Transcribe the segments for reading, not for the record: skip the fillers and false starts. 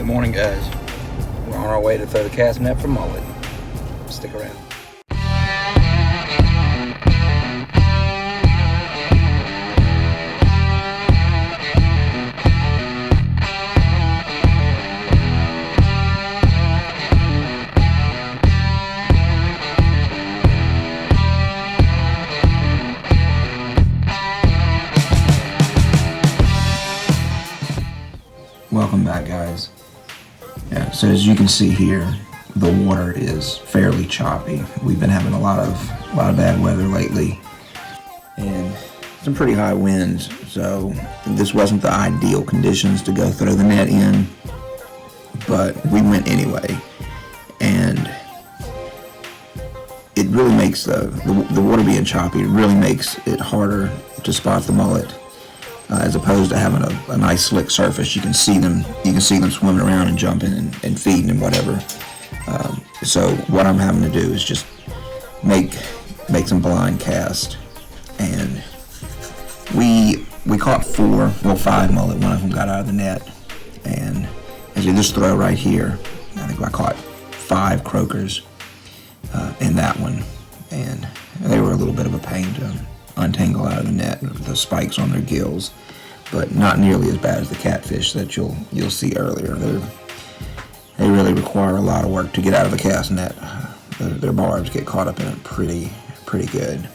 Good morning, guys. We're on our way to throw the cast net for mullet. Stick around. Welcome back, guys. Yeah, so as you can see here, the water is fairly choppy. We've been having a lot of bad weather lately and some pretty high winds, so this wasn't the ideal conditions to go throw the net in, but we went anyway. And it really makes the water being choppy, it really makes it harder to spot the mullet. As opposed to having a nice slick surface, you can see them swimming around and jumping and feeding and whatever. So what I'm having to do is just make some blind cast, and we caught 5 mullet. One of them got out of the net, and as you just throw right here, I think I caught 5 croakers in that one, and they were a little bit of a pain to untangle out of the net, the spikes on their gills, but not nearly as bad as the catfish that you'll see earlier. They really require a lot of work to get out of the cast net. Their barbs get caught up in it pretty good.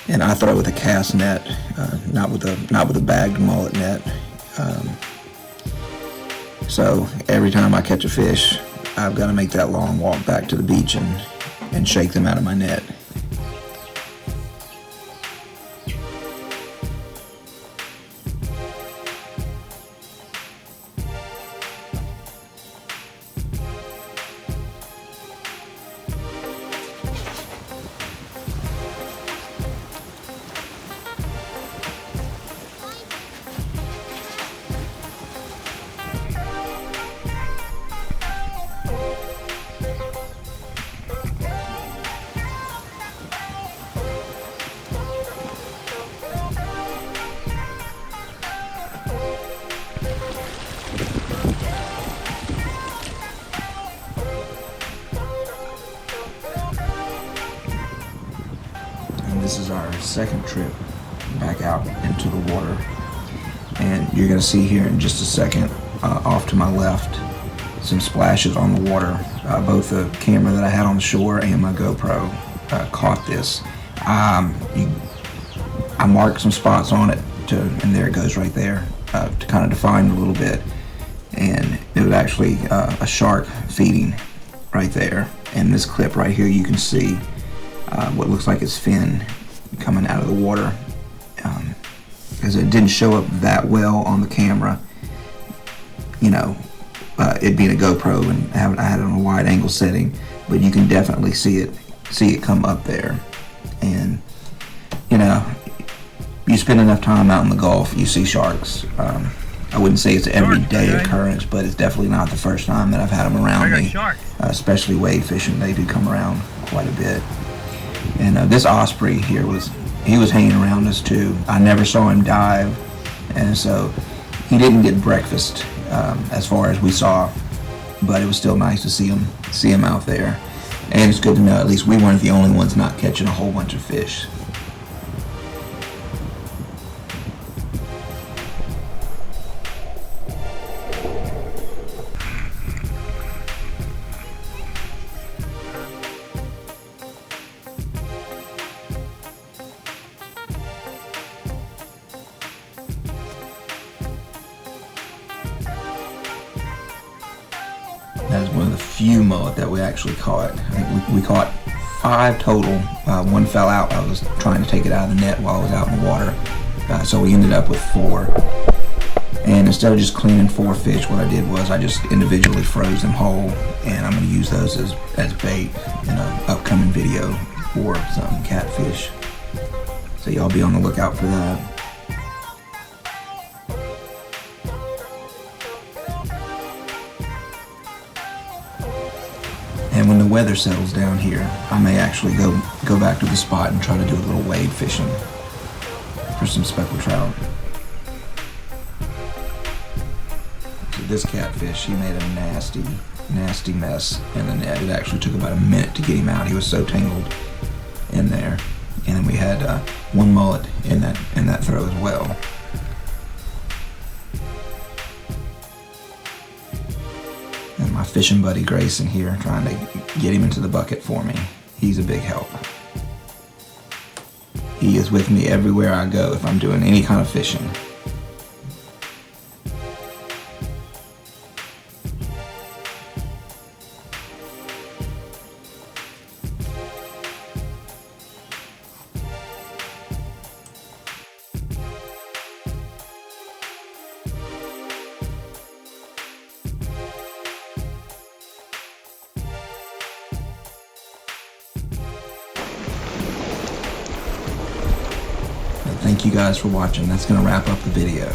And I throw with a cast net, not with a bagged mullet net. So every time I catch a fish, I've got to make that long walk back to the beach and shake them out of my net. This is our second trip back out into the water, and you're going to see here in just a second, off to my left, some splashes on the water. Both the camera that I had on the shore and my GoPro caught this. I marked some spots on it, and there it goes right there, to kind of define a little bit, and it was actually a shark feeding right there. And this clip right here, you can see what looks like its fin coming out of the water, because it didn't show up that well on the camera, it being a GoPro and I had it on a wide angle setting, but you can definitely see it come up there. And you spend enough time out in the Gulf, you see sharks. I wouldn't say it's an everyday occurrence, but it's definitely not the first time that I've had them around me, especially wade fishing. They do come around quite a bit. And this osprey here was hanging around us too. I never saw him dive, and so he didn't get breakfast as far as we saw, but it was still nice to see him out there. And it's good to know at least we weren't the only ones not catching a whole bunch of fish. That is one of the few mullet that we actually caught. I think we caught 5 total. One fell out. I was trying to take it out of the net while I was out in the water. So we ended up with 4. And instead of just cleaning 4 fish, what I did was I just individually froze them whole, and I'm going to use those as bait in an upcoming video for some catfish. So y'all be on the lookout for that. And And when the weather settles down here, I may actually go back to the spot and try to do a little wade fishing for some speckled trout. So this catfish, he made a nasty mess in the net. It actually took about a minute to get him out. He was so tangled in there. And then we had one mullet in that throw as well. And my fishing buddy Grayson here, trying to get him into the bucket for me. He's a big help. He is with me everywhere I go if I'm doing any kind of fishing. Thank you guys for watching. That's going to wrap up the video.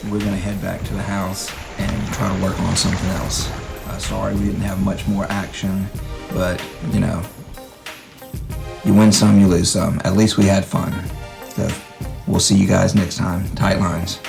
We're going to head back to the house and try to work on something else. Sorry we didn't have much more action, but you know, you win some, you lose some. At least we had fun. So we'll see you guys next time. Tight lines.